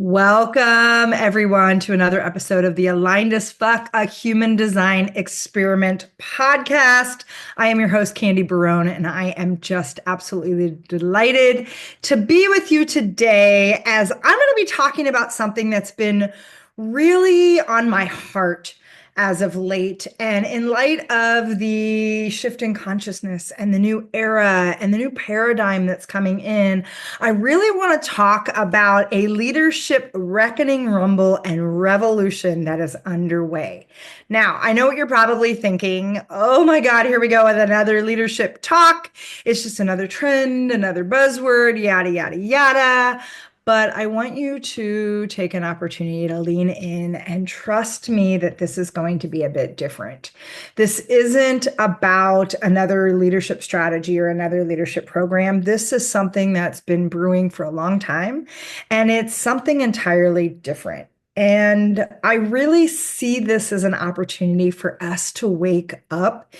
Welcome, everyone, to another episode of the Aligned as Fuck, a Human Design Experiment podcast. I am your host, Candy Barone, and I am just absolutely delighted to be with you today as I'm going to be talking about something that's been really on my heart as of late. And in light of the shift in consciousness and the new era and the new paradigm that's coming in, I really want to talk about a leadership reckoning, rumble, and revolution that is underway. Now, I know what you're probably thinking. Oh my God, here we go with another leadership talk. It's just another trend, another buzzword, yada, yada, yada. But I want you to take an opportunity to lean in and trust me that this is going to be a bit different. This isn't about another leadership strategy or another leadership program. This is something that's been brewing for a long time, and it's something entirely different. And I really see this as an opportunity for us to wake up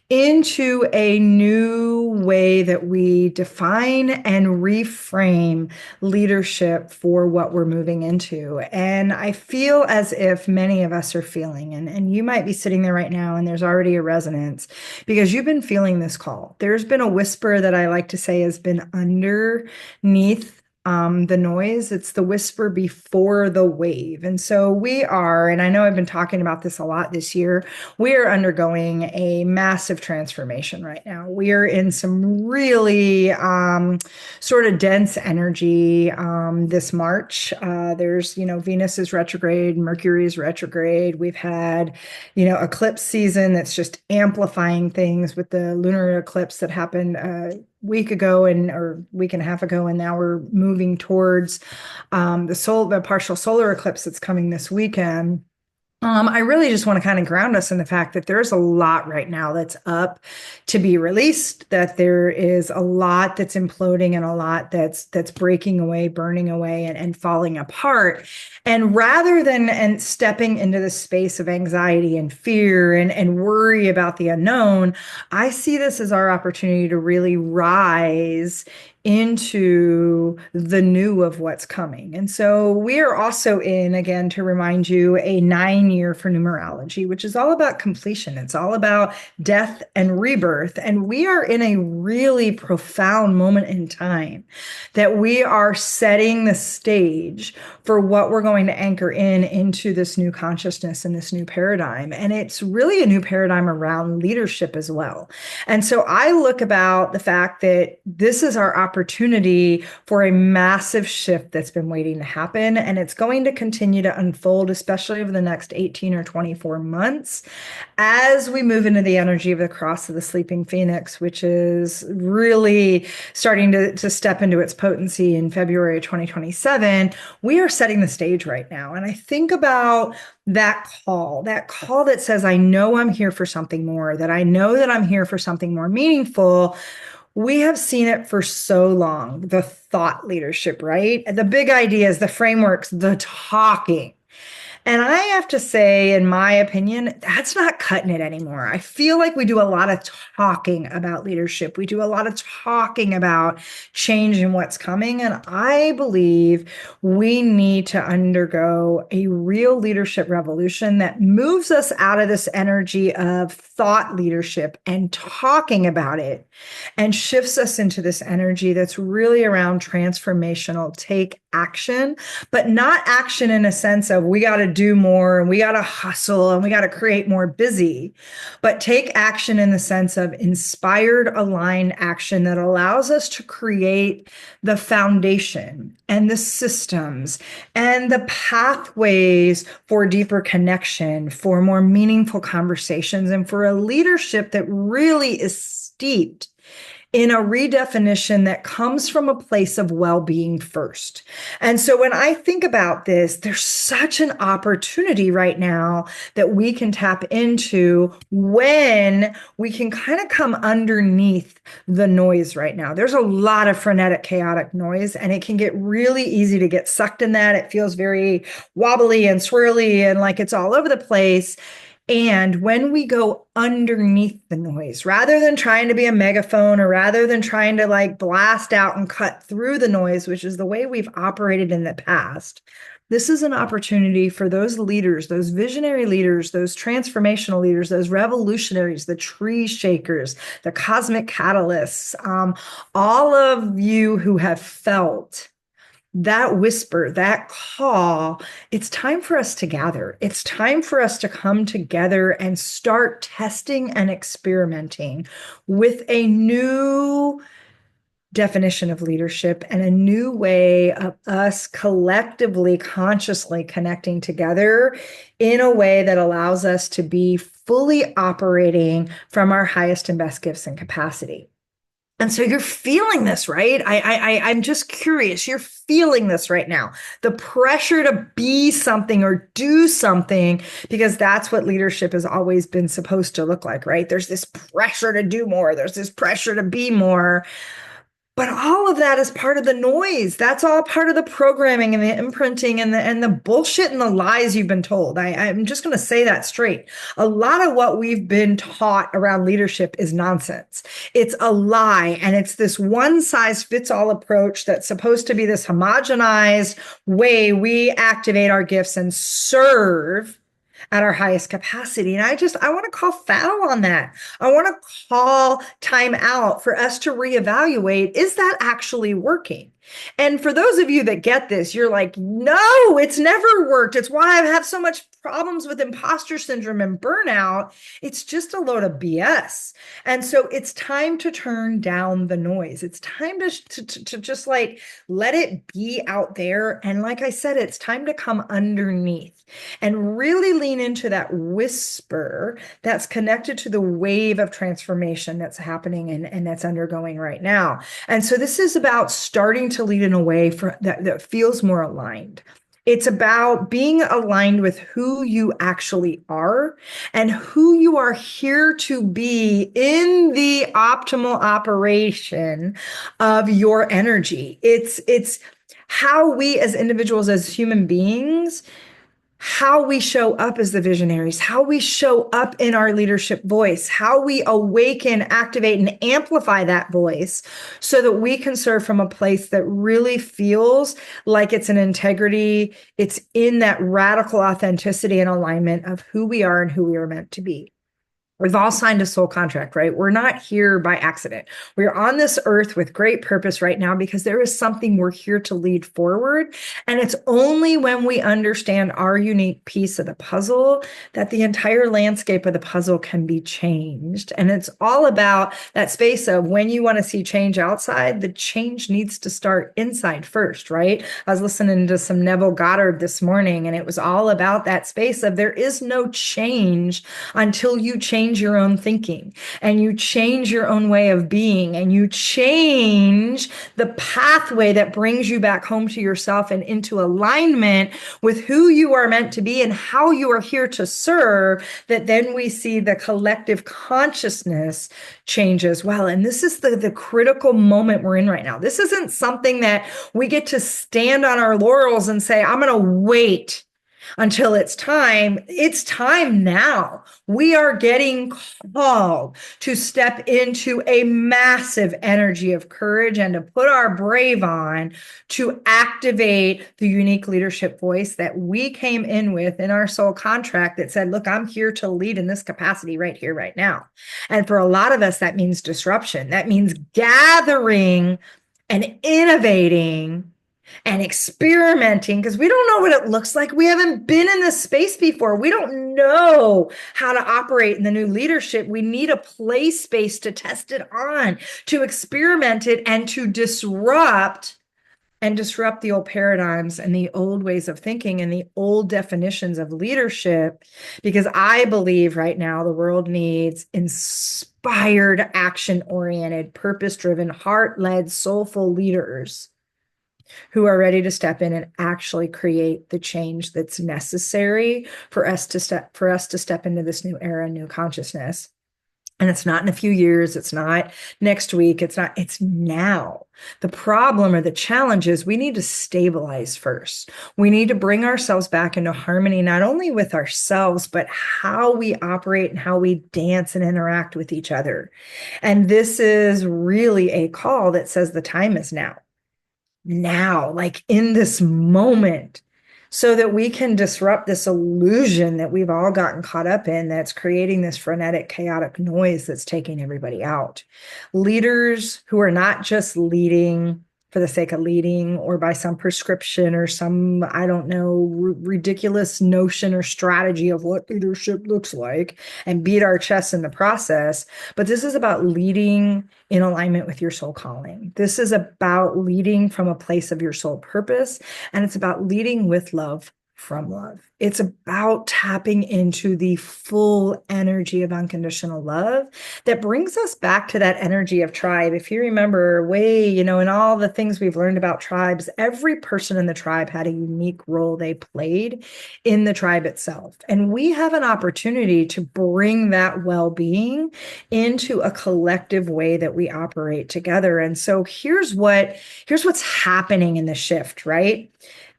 into a new way that we define and reframe leadership for what we're moving into. And I feel as if many of us are feeling, and you might be sitting there right now and there's already a resonance because you've been feeling this call. There's been a whisper that I like to say has been underneath the noise. It's the whisper before the wave. And so we are, and I know I've been talking about this a lot this year, we are undergoing a massive transformation right now. We are in some really sort of dense energy this March. There's, Venus is retrograde, Mercury is retrograde. We've had, eclipse season that's just amplifying things with the lunar eclipse that happened week ago or week and a half ago, and now we're moving towards the partial solar eclipse that's coming this weekend. I really just want to kind of ground us in the fact that there's a lot right now that's up to be released, that there is a lot that's imploding and a lot that's breaking away, burning away, and falling apart. And rather than stepping into the space of anxiety and fear and worry about the unknown, I see this as our opportunity to really rise into the new of what's coming. And so we are also in, again, to remind you, a 9-year for numerology, which is all about completion. It's all about death and rebirth. And we are in a really profound moment in time that we are setting the stage for what we're going to anchor into this new consciousness and this new paradigm. And it's really a new paradigm around leadership as well. And so I look about the fact that this is our opportunity for a massive shift that's been waiting to happen. And it's going to continue to unfold, especially over the next 18 or 24 months, as we move into the energy of the cross of the sleeping phoenix, which is really starting to step into its potency in February 2027. We are setting the stage right now. And I think about that call that says, I know I'm here for something more, that I know that I'm here for something more meaningful. We have seen it for so long, the thought leadership, right? The big ideas, the frameworks, the talking. And I have to say, in my opinion, that's not cutting it anymore. I feel like we do a lot of talking about leadership. We do a lot of talking about change and what's coming. And I believe we need to undergo a real leadership revolution that moves us out of this energy of thought leadership and talking about it and shifts us into this energy that's really around transformational take action, but not action in a sense of we got to do more and we got to hustle and we got to create more busy, but take action in the sense of inspired, aligned action that allows us to create the foundation and the systems and the pathways for deeper connection, for more meaningful conversations, and for a leadership that really is steeped in a redefinition that comes from a place of well-being first. And so when I think about this, there's such an opportunity right now that we can tap into when we can kind of come underneath the noise right now. There's a lot of frenetic, chaotic noise, and it can get really easy to get sucked in that. It feels very wobbly and swirly and like it's all over the place. And when we go underneath the noise, rather than trying to be a megaphone or rather than trying to like blast out and cut through the noise, which is the way we've operated in the past, this is an opportunity for those leaders, those visionary leaders, those transformational leaders, those revolutionaries, the tree shakers, the cosmic catalysts, all of you who have felt that whisper, that call, it's time for us to gather. It's time for us to come together and start testing and experimenting with a new definition of leadership and a new way of us collectively, consciously connecting together in a way that allows us to be fully operating from our highest and best gifts and capacity. And so you're feeling this, right? I'm just curious. You're feeling this right now. The pressure to be something or do something, because that's what leadership has always been supposed to look like, right? There's this pressure to do more. There's this pressure to be more. But all of that is part of the noise. That's all part of the programming and the imprinting and the bullshit and the lies you've been told. I'm just going to say that straight. A lot of what we've been taught around leadership is nonsense. It's a lie. And it's this one size fits all approach that's supposed to be this homogenized way we activate our gifts and serve at our highest capacity. And I want to call foul on that. I want to call time out for us to reevaluate, is that actually working? And for those of you that get this, you're like, no, it's never worked. It's why I have so much problems with imposter syndrome and burnout. It's just a load of BS. And so it's time to turn down the noise. It's time to just like let it be out there. And like I said, it's time to come underneath and really lean into that whisper that's connected to the wave of transformation that's happening and that's undergoing right now. And so this is about starting to lead in a way that feels more aligned. It's about being aligned with who you actually are and who you are here to be in the optimal operation of your energy. It's how we as individuals, as human beings, how we show up as the visionaries, how we show up in our leadership voice, how we awaken, activate, and amplify that voice so that we can serve from a place that really feels like it's an integrity. It's in that radical authenticity and alignment of who we are and who we are meant to be. We've all signed a soul contract, right? We're not here by accident. We're on this earth with great purpose right now because there is something we're here to lead forward. And it's only when we understand our unique piece of the puzzle that the entire landscape of the puzzle can be changed. And it's all about that space of when you want to see change outside, the change needs to start inside first, right? I was listening to some Neville Goddard this morning, and it was all about that space of there is no change until you change your own thinking and you change your own way of being and you change the pathway that brings you back home to yourself and into alignment with who you are meant to be and how you are here to serve, that then we see the collective consciousness change as well. And this is the critical moment we're in right now. This isn't something that we get to stand on our laurels and say, I'm going to wait until it's time. It's time now. We are getting called to step into a massive energy of courage and to put our brave on to activate the unique leadership voice that we came in with in our soul contract that said, look, I'm here to lead in this capacity right here, right now. And for a lot of us, that means disruption. That means gathering and innovating and experimenting because we don't know what it looks like. We haven't been in this space before. We don't know how to operate in the new leadership. We need a play space to test it on, to experiment it, and to disrupt the old paradigms and the old ways of thinking and the old definitions of leadership. Because I believe right now the world needs inspired, action-oriented, purpose-driven, heart-led, soulful leaders who are ready to step in and actually create the change that's necessary for us to step into this new era, new consciousness. And it's not in a few years. It's not next week. It's now. The problem or the challenge is we need to stabilize first. We need to bring ourselves back into harmony, not only with ourselves, but how we operate and how we dance and interact with each other. And this is really a call that says the time is now, like in this moment, so that we can disrupt this illusion that we've all gotten caught up in that's creating this frenetic, chaotic noise that's taking everybody out. Leaders who are not just leading for the sake of leading or by some prescription or some, I don't know, ridiculous notion or strategy of what leadership looks like and beat our chests in the process. But this is about leading in alignment with your soul calling. This is about leading from a place of your soul purpose, and it's about leading with love from love. It's about tapping into the full energy of unconditional love that brings us back to that energy of tribe. If you remember in all the things we've learned about tribes, every person in the tribe had a unique role they played in the tribe itself. And we have an opportunity to bring that well-being into a collective way that we operate together. And so here's what's happening in the shift, right?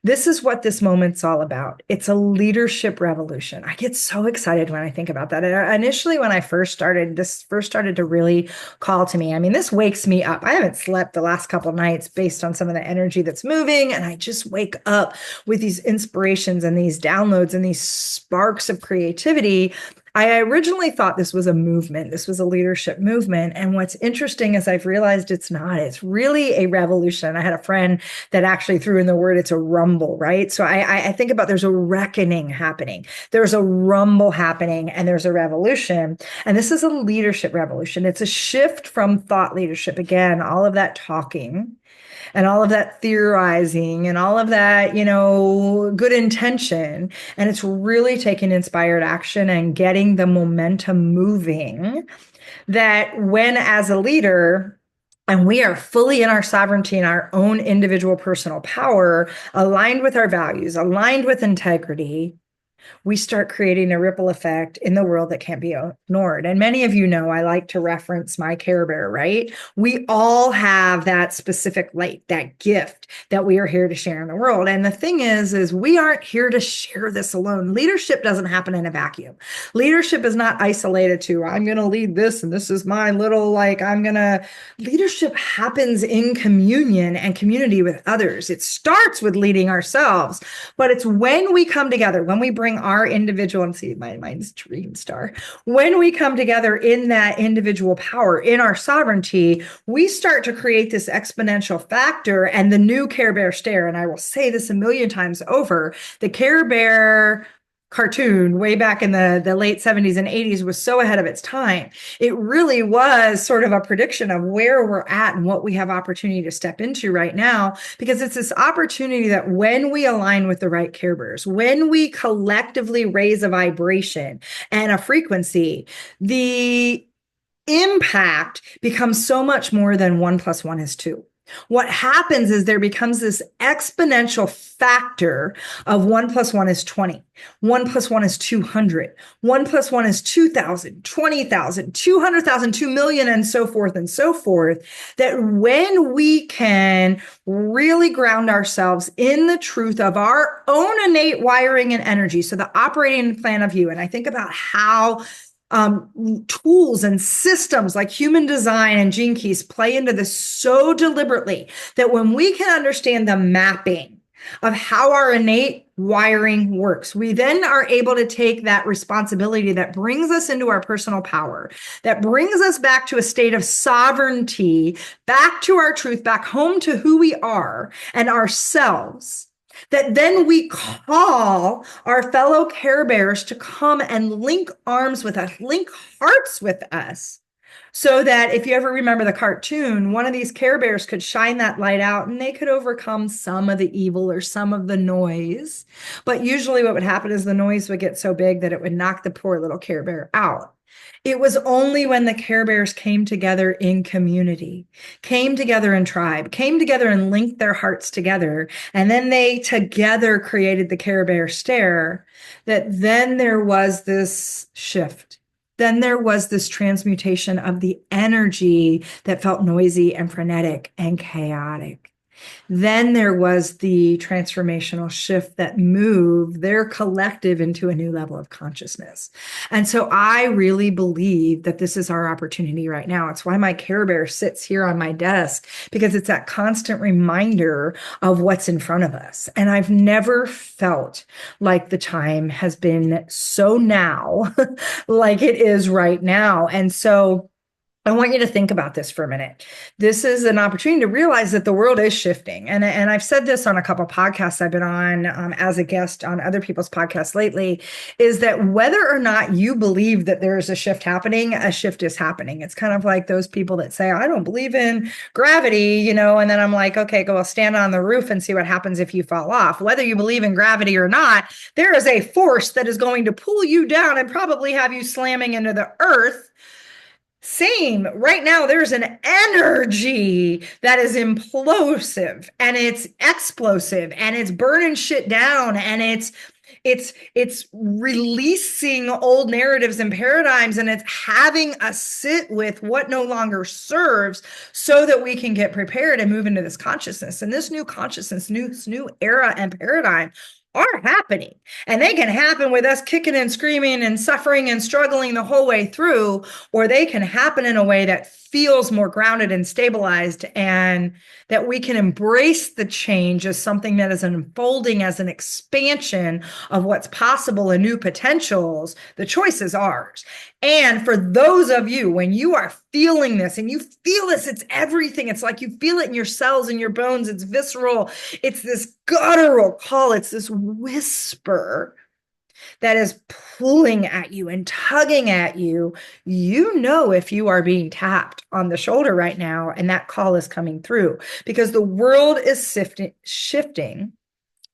This is what this moment's all about. It's a leadership revolution. I get so excited when I think about that. Initially, when I first started to really call to me. I mean, this wakes me up. I haven't slept the last couple of nights based on some of the energy that's moving. And I just wake up with these inspirations and these downloads and these sparks of creativity. I originally thought this was a movement. This was a leadership movement. And what's interesting is I've realized it's not. It's really a revolution. I had a friend that actually threw in the word, it's a rumble, right? So I think about there's a reckoning happening. There's a rumble happening and there's a revolution. And this is a leadership revolution. It's a shift from thought leadership. Again, all of that talking and all of that theorizing and all of that, good intention. And it's really taking inspired action and getting the momentum moving that when as a leader, and we are fully in our sovereignty and our own individual personal power, aligned with our values, aligned with integrity, we start creating a ripple effect in the world that can't be ignored. And many of you know, I like to reference my Care Bear, right? We all have that specific light, that gift that we are here to share in the world. And the thing is we aren't here to share this alone. Leadership doesn't happen in a vacuum. Leadership is not isolated to, I'm going to lead this and this is my little, leadership happens in communion and community with others. It starts with leading ourselves, but it's when we come together, when we bring our individual, and see, mine's Dream Star. When we come together in that individual power, in our sovereignty, we start to create this exponential factor and the new Care Bear stare. And I will say this a million times over, the Care Bear cartoon way back in the late 70s and 80s was so ahead of its time. It really was sort of a prediction of where we're at and what we have opportunity to step into right now, because it's this opportunity that when we align with the right Care Bears, when we collectively raise a vibration and a frequency, the impact becomes so much more than 1 + 1 = 2. What happens is there becomes this exponential factor of 1 + 1 = 20. 1 + 1 = 200. 1 + 1 = 2,000, 20,000, 200,000, 2 million, and so forth and so forth. That when we can really ground ourselves in the truth of our own innate wiring and energy, so the operating plan of you, and I think about how tools and systems like human design and Gene Keys play into this so deliberately that when we can understand the mapping of how our innate wiring works, we then are able to take that responsibility that brings us into our personal power, that brings us back to a state of sovereignty, back to our truth, back home to who we are and ourselves. That then we call our fellow Care Bears to come and link arms with us, link hearts with us, so that if you ever remember the cartoon, one of these Care Bears could shine that light out and they could overcome some of the evil or some of the noise. But usually what would happen is the noise would get so big that it would knock the poor little Care Bear out. It was only when the Care Bears came together in community, came together in tribe, came together and linked their hearts together, and then they together created the Care Bear stare, that then there was this shift. Then there was this transmutation of the energy that felt noisy and frenetic and chaotic. Then there was the transformational shift that moved their collective into a new level of consciousness. And so I really believe that this is our opportunity right now. It's why my Care Bear sits here on my desk, because it's that constant reminder of what's in front of us. And I've never felt like the time has been so now like it is right now. And so I want you to think about this for a minute. This is an opportunity to realize that the world is shifting. And I've said this on a couple of podcasts I've been on as a guest on other people's podcasts lately, is that whether or not you believe that there is a shift happening, a shift is happening. It's kind of like those people that say, I don't believe in gravity, and then I'm like, okay, go stand on the roof and see what happens if you fall off. Whether you believe in gravity or not, there is a force that is going to pull you down and probably have you slamming into the earth. Same. Right now, there's an energy that is implosive and it's explosive and it's burning shit down and it's releasing old narratives and paradigms, and it's having us sit with what no longer serves so that we can get prepared and move into this consciousness. And this new consciousness, this new era and paradigm are happening, and they can happen with us kicking and screaming and suffering and struggling the whole way through, or they can happen in a way that feels more grounded and stabilized, and that we can embrace the change as something that is unfolding as an expansion of what's possible and new potentials. The choice is ours. And for those of you, when you are feeling this and you feel this, it's everything. It's like you feel it in your cells, in your bones. It's visceral. It's this guttural call. It's this whisper that is pulling at you and tugging at you. If you are being tapped on the shoulder right now, and that call is coming through, because the world is shifting.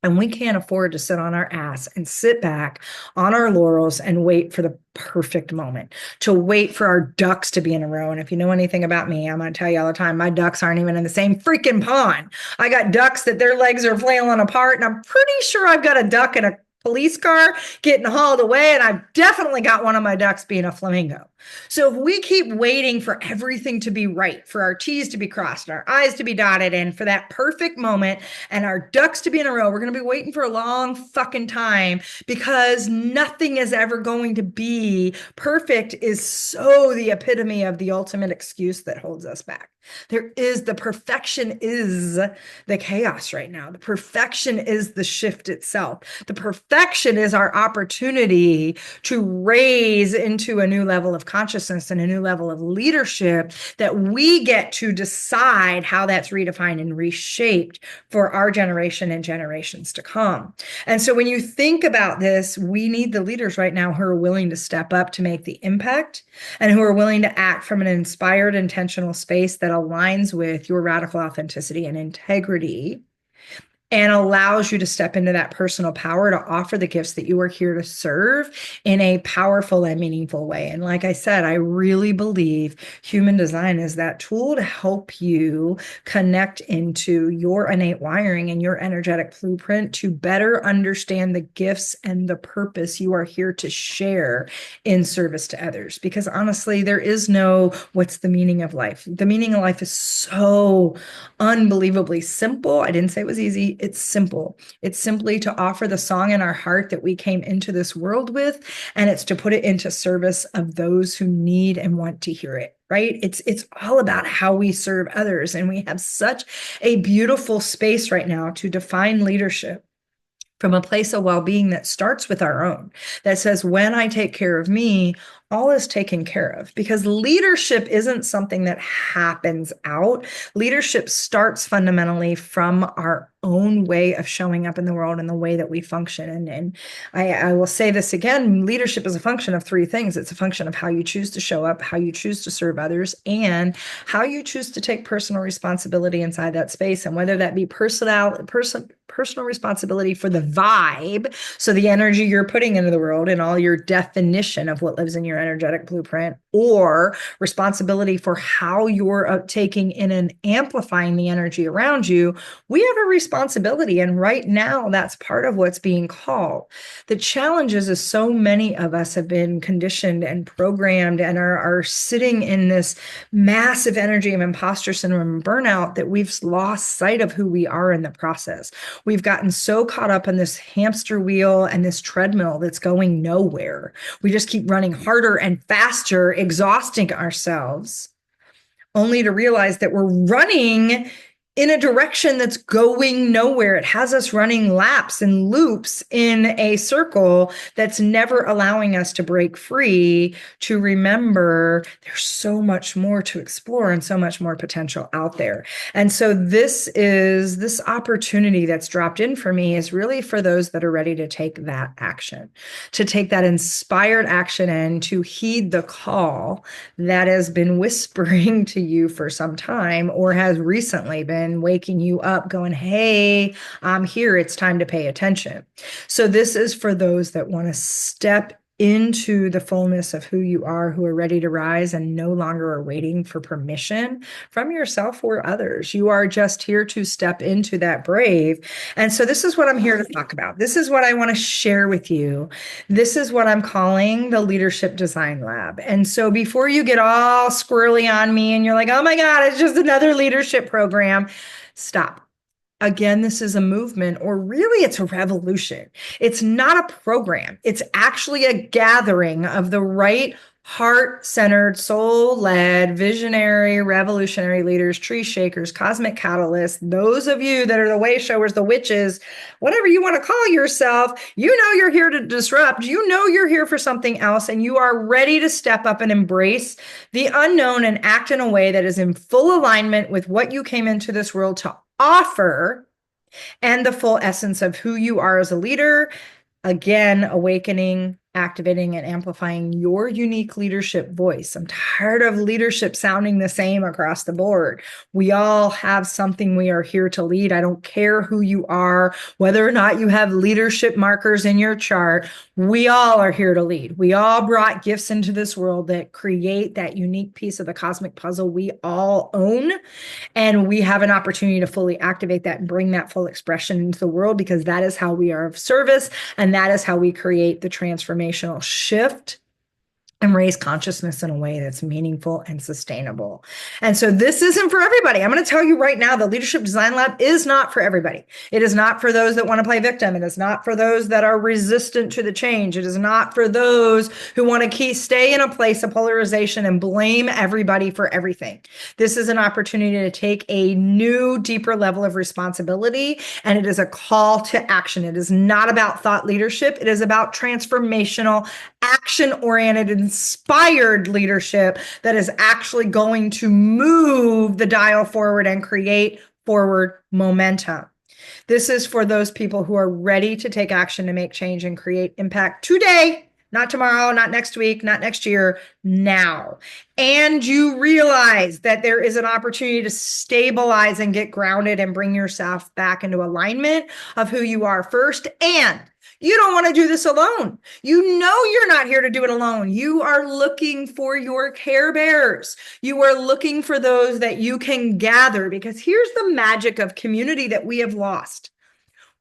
And we can't afford to sit on our ass and sit back on our laurels and wait for the perfect moment, to wait for our ducks to be in a row. And if you know anything about me, I'm going to tell you all the time, my ducks aren't even in the same freaking pond. I got ducks that their legs are flailing apart, and I'm pretty sure I've got a duck in a police car getting hauled away, and I've definitely got one of my ducks being a flamingo. So if we keep waiting for everything to be right, for our T's to be crossed, and our I's to be dotted, and for that perfect moment, and our ducks to be in a row, we're going to be waiting for a long fucking time, because nothing is ever going to be perfect. Is so the epitome of the ultimate excuse that holds us back. The perfection is the chaos right now. The perfection is the shift itself. The perfection is our opportunity to raise into a new level of consciousness and a new level of leadership, that we get to decide how that's redefined and reshaped for our generation and generations to come. And so when you think about this, we need the leaders right now who are willing to step up to make the impact, and who are willing to act from an inspired, intentional space that aligns with your radical authenticity and integrity, and allows you to step into that personal power to offer the gifts that you are here to serve in a powerful and meaningful way. And like I said, I really believe human design is that tool to help you connect into your innate wiring and your energetic blueprint to better understand the gifts and the purpose you are here to share in service to others. Because honestly, there is no what's the meaning of life. The meaning of life is so unbelievably simple. I didn't say it was easy. It's simple. It's simply to offer the song in our heart that we came into this world with, and it's to put it into service of those who need and want to hear it. Right? It's all about how we serve others. And we have such a beautiful space right now to define leadership from a place of well-being that starts with our own, that says, when I take care of me, all is taken care of. Because leadership isn't something that happens out. Leadership starts fundamentally from our own way of showing up in the world and the way that we function. And I will say this again, leadership is a function of three things. It's a function of how you choose to show up, how you choose to serve others, and how you choose to take personal responsibility inside that space. And whether that be personal personal responsibility for the vibe. So the energy you're putting into the world and all your definition of what lives in your energetic blueprint, or responsibility for how you're taking in and amplifying the energy around you, we have a responsibility. And right now, that's part of what's being called. The challenge is so many of us have been conditioned and programmed and are sitting in this massive energy of imposter syndrome and burnout that we've lost sight of who we are in the process. We've gotten so caught up in this hamster wheel and this treadmill that's going nowhere. We just keep running harder and faster, exhausting ourselves, only to realize that we're running in a direction that's going nowhere. It has us running laps and loops in a circle that's never allowing us to break free, to remember there's so much more to explore and so much more potential out there. And so this opportunity that's dropped in for me is really for those that are ready to take that action, to take that inspired action and to heed the call that has been whispering to you for some time, or has recently been waking you up going, hey, I'm here. It's time to pay attention. So this is for those that want to step into the fullness of who you are, who are ready to rise and no longer are waiting for permission from yourself or others. You are just here to step into that brave. And so this is what I'm here to talk about. This is what I want to share with you. This is what I'm calling the Leadership Design Lab. And so before you get all squirrely on me and you're like, oh my God, it's just another leadership program, stop. Again, this is a movement, or really it's a revolution. It's not a program. It's actually a gathering of the right heart-centered, soul-led, visionary, revolutionary leaders, tree shakers, cosmic catalysts, those of you that are the way showers, the witches, whatever you want to call yourself, you know you're here to disrupt, you know you're here for something else, and you are ready to step up and embrace the unknown and act in a way that is in full alignment with what you came into this world to offer and the full essence of who you are as a leader. Again, awakening, activating, and amplifying your unique leadership voice. I'm tired of leadership sounding the same across the board. We all have something we are here to lead. I don't care who you are, whether or not you have leadership markers in your chart. We all are here to lead. We all brought gifts into this world that create that unique piece of the cosmic puzzle we all own. And we have an opportunity to fully activate that and bring that full expression into the world, because that is how we are of service. And that is how we create the transformational shift and raise consciousness in a way that's meaningful and sustainable. And so this isn't for everybody. I'm going to tell you right now, the Leadership Design Lab is not for everybody. It is not for those that want to play victim. It is not for those that are resistant to the change. It is not for those who want to stay in a place of polarization and blame everybody for everything. This is an opportunity to take a new, deeper level of responsibility, and it is a call to action. It is not about thought leadership. It is about transformational, action-oriented, inspired leadership that is actually going to move the dial forward and create forward momentum. This is for those people who are ready to take action to make change and create impact today, not tomorrow, not next week, not next year, now. And you realize that there is an opportunity to stabilize and get grounded and bring yourself back into alignment of who you are first. And you don't want to do this alone. You know you're not here to do it alone. You are looking for your care bears. You are looking for those that you can gather, because here's the magic of community that we have lost.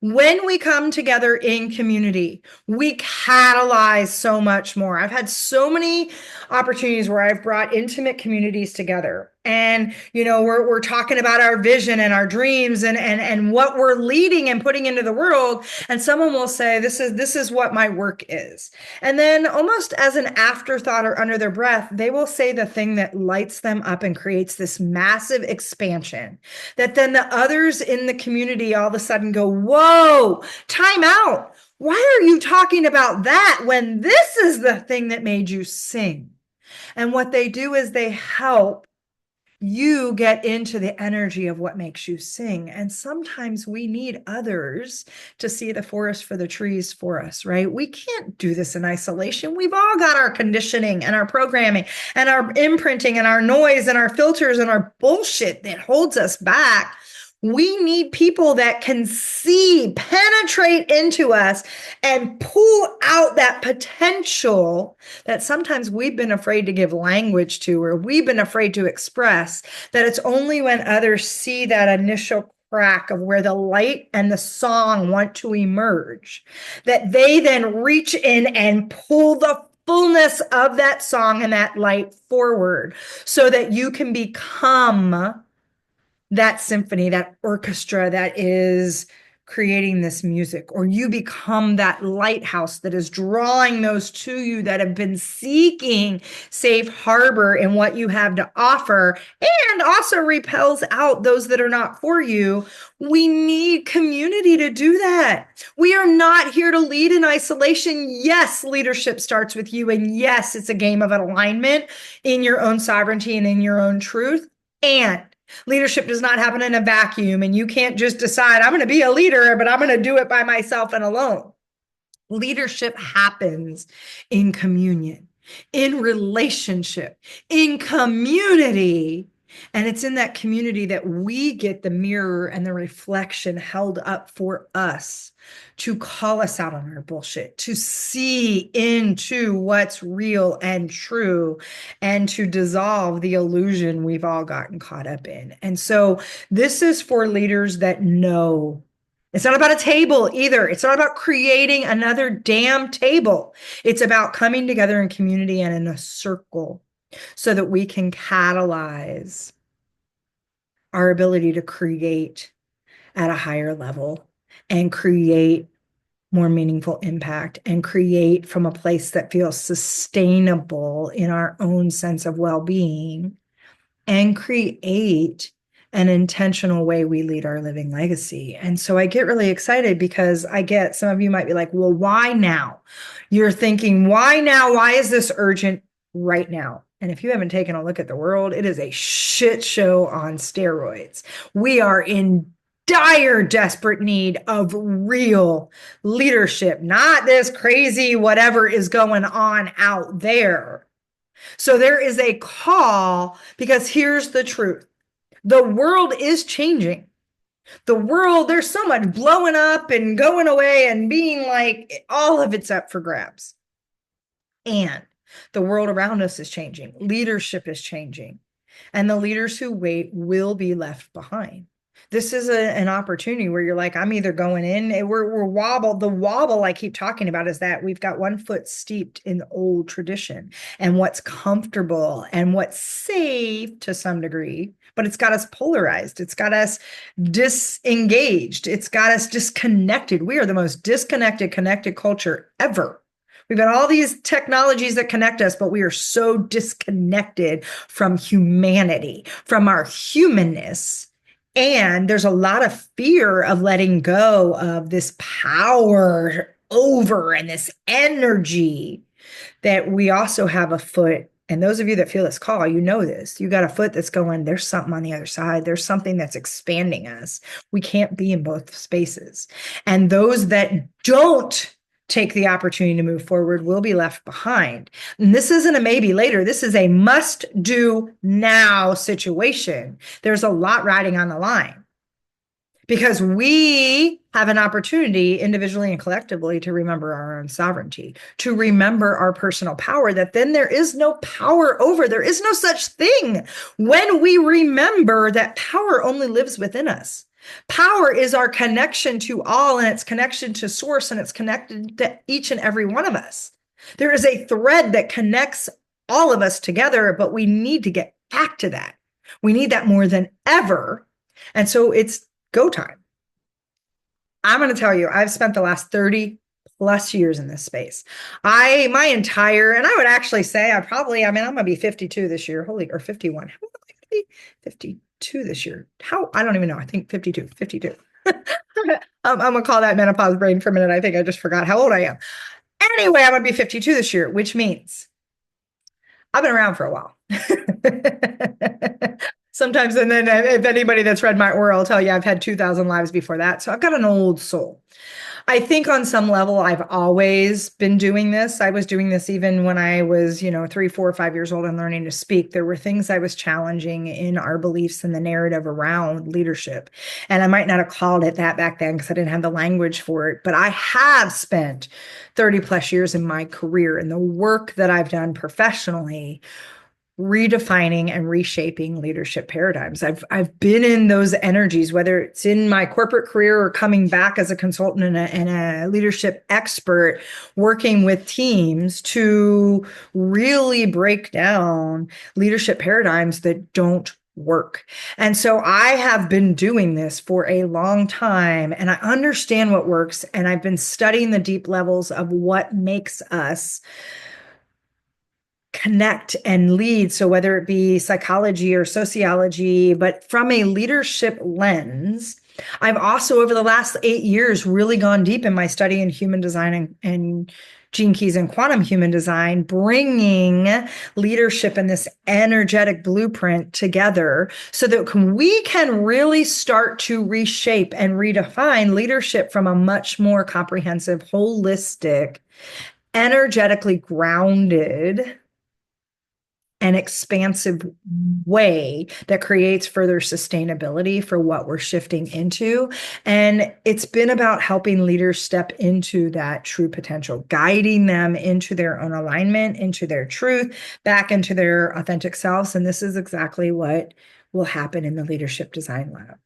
When we come together in community, we catalyze so much more. I've had so many opportunities where I've brought intimate communities together. And, you know, we're talking about our vision and our dreams and what we're leading and putting into the world. And someone will say, this is what my work is. And then almost as an afterthought or under their breath, they will say the thing that lights them up and creates this massive expansion that then the others in the community all of a sudden go, whoa, time out. Why are you talking about that when this is the thing that made you sing? And what they do is they help you get into the energy of what makes you sing. And sometimes we need others to see the forest for the trees for us, right? We can't do this in isolation. We've all got our conditioning and our programming and our imprinting and our noise and our filters and our bullshit that holds us back. We need people that can see, penetrate into us, and pull out that potential that sometimes we've been afraid to give language to, or we've been afraid to express. That it's only when others see that initial crack of where the light and the song want to emerge that they then reach in and pull the fullness of that song and that light forward so that you can become that symphony, that orchestra that is creating this music, or you become that lighthouse that is drawing those to you that have been seeking safe harbor in what you have to offer, and also repels out those that are not for you. We need community to do that. We are not here to lead in isolation. Yes, leadership starts with you, and yes, it's a game of alignment in your own sovereignty and in your own truth. And leadership does not happen in a vacuum, and you can't just decide, I'm going to be a leader, but I'm going to do it by myself and alone. Leadership happens in communion, in relationship, in community. And it's in that community that we get the mirror and the reflection held up for us to call us out on our bullshit, to see into what's real and true, and to dissolve the illusion we've all gotten caught up in. And so this is for leaders that know. It's not about a table either. It's not about creating another damn table. It's about coming together in community and in a circle so that we can catalyze our ability to create at a higher level and create more meaningful impact and create from a place that feels sustainable in our own sense of well-being and create an intentional way we lead our living legacy. And so I get really excited because I get some of you might be like, well, why now? You're thinking, why now? Why is this urgent right now? And if you haven't taken a look at the world, it is a shit show on steroids. We are in dire, desperate need of real leadership, not this crazy whatever is going on out there. So there is a call, because here's the truth. The world is changing. The world, there's so much blowing up and going away and being like, all of it's up for grabs. And the world around us is changing. Leadership is changing. And the leaders who wait will be left behind. This is an opportunity where you're like, I'm either going in, we're wobble. The wobble I keep talking about is that we've got one foot steeped in old tradition and what's comfortable and what's safe to some degree, but it's got us polarized. It's got us disengaged. It's got us disconnected. We are the most disconnected, connected culture ever. We've got all these technologies that connect us, but we are so disconnected from humanity, from our humanness. And there's a lot of fear of letting go of this power over and this energy that we also have a foot. And those of you that feel this call, you know this. You got a foot that's going, there's something on the other side. There's something that's expanding us. We can't be in both spaces. And those that don't take the opportunity to move forward will be left behind. And this isn't a maybe later. This is a must do now situation. There's a lot riding on the line because we have an opportunity individually and collectively to remember our own sovereignty, to remember our personal power, that then there is no power over. There is no such thing when we remember that power only lives within us. Power is our connection to all, and it's connection to source, and it's connected to each and every one of us. There is a thread that connects all of us together, but we need to get back to that. We need that more than ever. And so it's go time. I'm going to tell you, I've spent the last 30 plus years in this space. And I would actually say I'm going to be 52 this year. Or 51. How am I going to be 52 this year? I don't even know. I think 52. I'm going to call that menopause brain for a minute. I think I just forgot how old I am. Anyway, I'm going to be 52 this year, which means I've been around for a while. Sometimes, and then if anybody that's read my aura will tell you I've had 2,000 lives before that. So I've got an old soul. I think on some level, I've always been doing this. I was doing this even when I was, 3, 4, 5 years old and learning to speak. There were things I was challenging in our beliefs and the narrative around leadership. And I might not have called it that back then because I didn't have the language for it. But I have spent 30 plus years in my career and the work that I've done professionally redefining and reshaping leadership paradigms. I've been in those energies, whether it's in my corporate career or coming back as a consultant and a leadership expert, working with teams to really break down leadership paradigms that don't work. And so I have been doing this for a long time and I understand what works. And I've been studying the deep levels of what makes us connect and lead. So whether it be psychology or sociology, but from a leadership lens, I've also over the last 8 years really gone deep in my study in human design and Gene Keys and quantum human design, bringing leadership and this energetic blueprint together so that we can really start to reshape and redefine leadership from a much more comprehensive, holistic, energetically grounded an expansive way that creates further sustainability for what we're shifting into. And it's been about helping leaders step into that true potential, guiding them into their own alignment, into their truth, back into their authentic selves. And this is exactly what will happen in the Leadership Design Lab.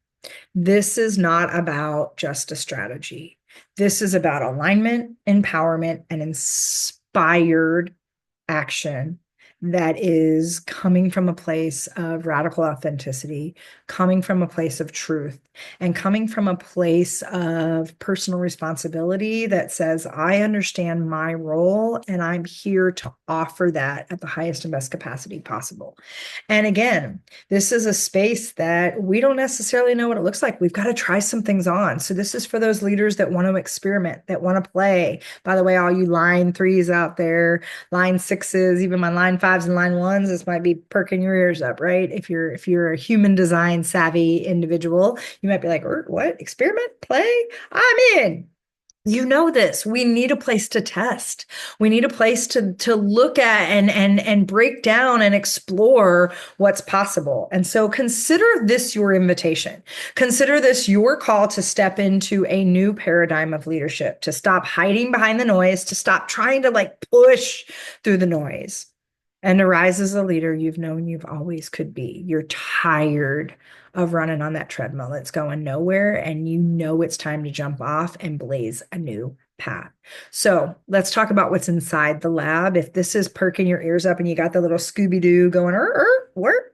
This is not about just a strategy. This is about alignment, empowerment, and inspired action that is coming from a place of radical authenticity, coming from a place of truth, and coming from a place of personal responsibility that says, I understand my role and I'm here to offer that at the highest and best capacity possible. And again, this is a space that we don't necessarily know what it looks like. We've got to try some things on. So this is for those leaders that want to experiment, that want to play. By the way, all you line 3s out there, line 6s, even my line 5s and line 1s, this might be perking your ears up, right? If you're a human design savvy individual, you might be like, what? Experiment? Play? I'm in. You know this. We need a place to test. We need a place to look at and break down and explore what's possible. And so consider this your invitation. Consider this your call to step into a new paradigm of leadership, to stop hiding behind the noise, to stop trying to push through the noise, and to rise as a leader you've known you've always could be. You're tired of running on that treadmill that's going nowhere, and you know it's time to jump off and blaze a new path. So let's talk about what's inside the lab. If this is perking your ears up and you got the little Scooby-Doo going, where?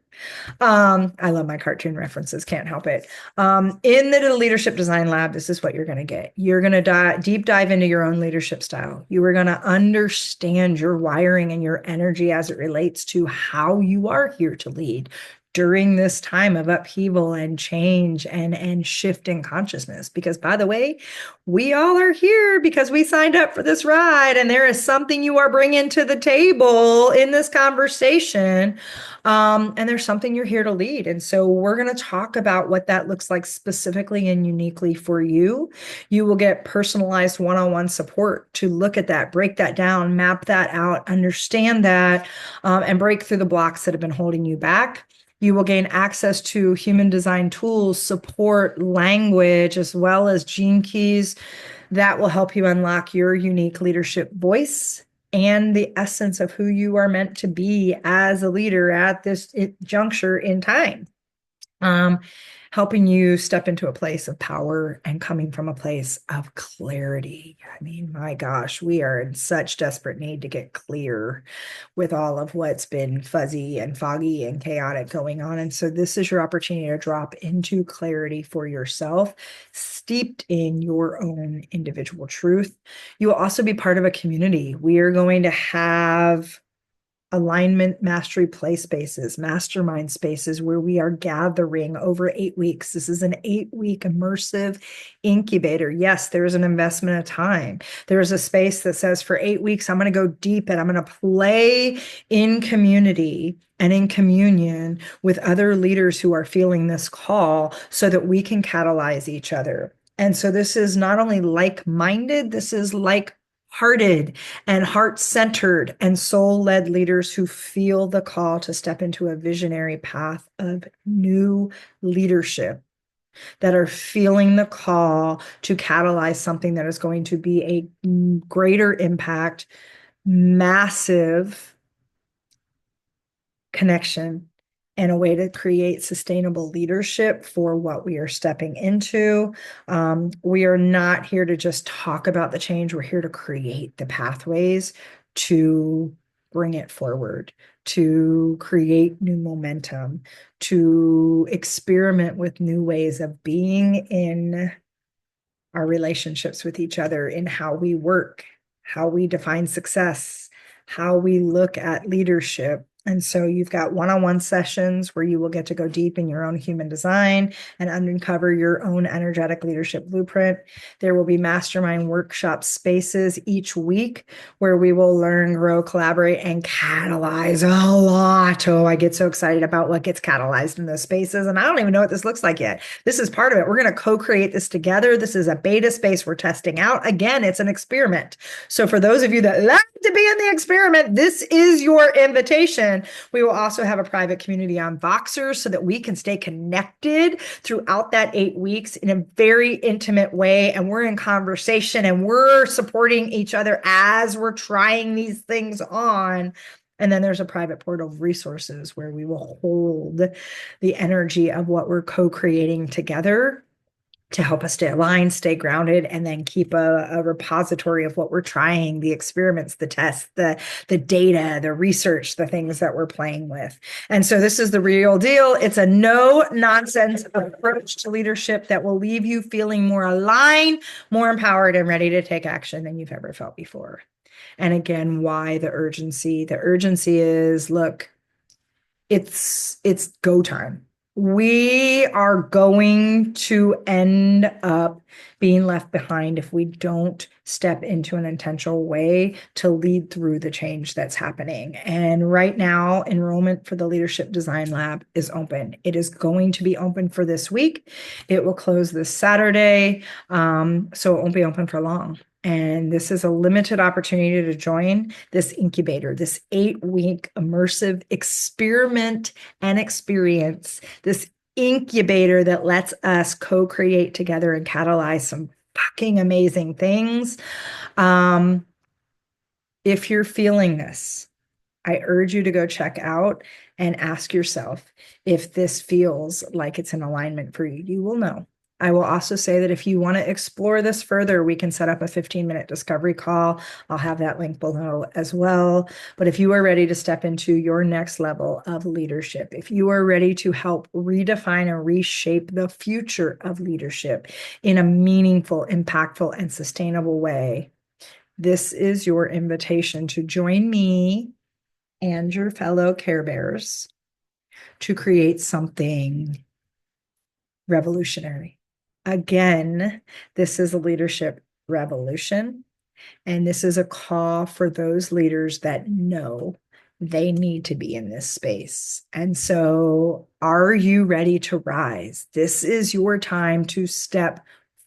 I love my cartoon references, can't help it. In the Leadership Design Lab, this is what you're going to get. You're going to deep dive into your own leadership style. You are going to understand your wiring and your energy as it relates to how you are here to lead during this time of upheaval and change and shift in consciousness. Because by the way, we all are here because we signed up for this ride, and there is something you are bringing to the table in this conversation. And there's something you're here to lead. And so we're going to talk about what that looks like specifically and uniquely for you. You will get personalized one-on-one support to look at that, break that down, map that out, understand that, and break through the blocks that have been holding you back. You will gain access to human design tools, support, language, as well as Gene Keys that will help you unlock your unique leadership voice and the essence of who you are meant to be as a leader at this juncture in time. Helping you step into a place of power and coming from a place of clarity. I mean, my gosh, we are in such desperate need to get clear with all of what's been fuzzy and foggy and chaotic going on. And so this is your opportunity to drop into clarity for yourself, steeped in your own individual truth. You will also be part of a community. We are going to have alignment mastery play spaces, mastermind spaces where we are gathering over 8 weeks. This is an 8-week immersive incubator. Yes, there is an investment of time. There is a space that says for 8 weeks, I'm going to go deep and I'm going to play in community and in communion with other leaders who are feeling this call so that we can catalyze each other. And so this is not only like-minded, this is like-hearted and heart-centered and soul-led leaders who feel the call to step into a visionary path of new leadership, that are feeling the call to catalyze something that is going to be a greater impact, massive connection, and a way to create sustainable leadership for what we are stepping into. We are not here to just talk about the change. We're here to create the pathways to bring it forward, to create new momentum, to experiment with new ways of being in our relationships with each other, in how we work, how we define success, how we look at leadership. And so you've got one-on-one sessions where you will get to go deep in your own human design and uncover your own energetic leadership blueprint. There will be mastermind workshop spaces each week where we will learn, grow, collaborate, and catalyze a lot. Oh, I get so excited about what gets catalyzed in those spaces. And I don't even know what this looks like yet. This is part of it. We're going to co-create this together. This is a beta space we're testing out. Again, it's an experiment. So for those of you that like to be in the experiment, this is your invitation. We will also have a private community on Voxer so that we can stay connected throughout that 8 weeks in a very intimate way. And we're in conversation and we're supporting each other as we're trying these things on. And then there's a private portal of resources where we will hold the energy of what we're co-creating together to help us stay aligned, stay grounded, and then keep a repository of what we're trying, the experiments, the tests, the data, the research, the things that we're playing with. And so this is the real deal. It's a no-nonsense approach to leadership that will leave you feeling more aligned, more empowered, and ready to take action than you've ever felt before. And again, why the urgency? The urgency is, look, it's go time. We are going to end up being left behind if we don't step into an intentional way to lead through the change that's happening. And right now, enrollment for the Leadership Design Lab is open. It is going to be open for this week. It will close this Saturday, so it won't be open for long. And this is a limited opportunity to join this incubator, this 8-week immersive experiment and experience, this incubator that lets us co-create together and catalyze some fucking amazing things. If you're feeling this, I urge you to go check out and ask yourself if this feels like it's in alignment for you. You will know. I will also say that if you want to explore this further, we can set up a 15-minute discovery call. I'll have that link below as well. But if you are ready to step into your next level of leadership, if you are ready to help redefine and reshape the future of leadership in a meaningful, impactful, and sustainable way, this is your invitation to join me and your fellow Care Bears to create something revolutionary. Again, this is a leadership revolution, and this is a call for those leaders that know they need to be in this space. And so, are you ready to rise? This is your time to step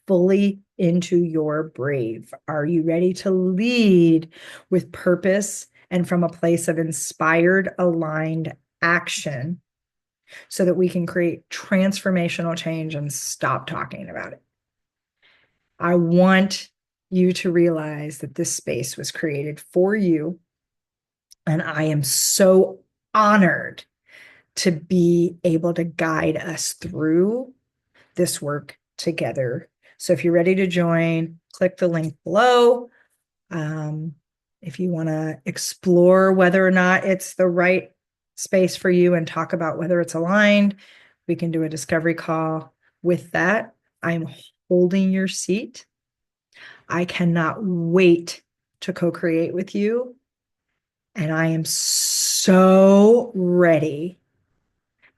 fully into your brave. Are you ready to lead with purpose and from a place of inspired, aligned action, so that we can create transformational change and stop talking about it? I want you to realize that this space was created for you. And I am so honored to be able to guide us through this work together. So if you're ready to join, click the link below. If you want to explore whether or not it's the right space for you and talk about whether it's aligned, we can do a discovery call. With that, I'm holding your seat. I cannot wait to co-create with you. And I am so so ready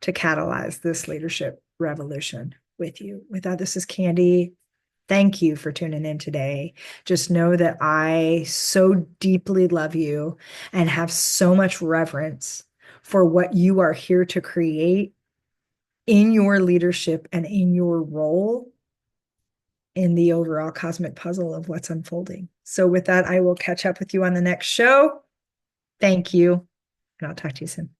to catalyze this leadership revolution with you. With that, this is Candy. Thank you for tuning in today. Just know that I so deeply love you and have so much reverence for what you are here to create in your leadership and in your role in the overall cosmic puzzle of what's unfolding. So with that, I will catch up with you on the next show. Thank you, and I'll talk to you soon.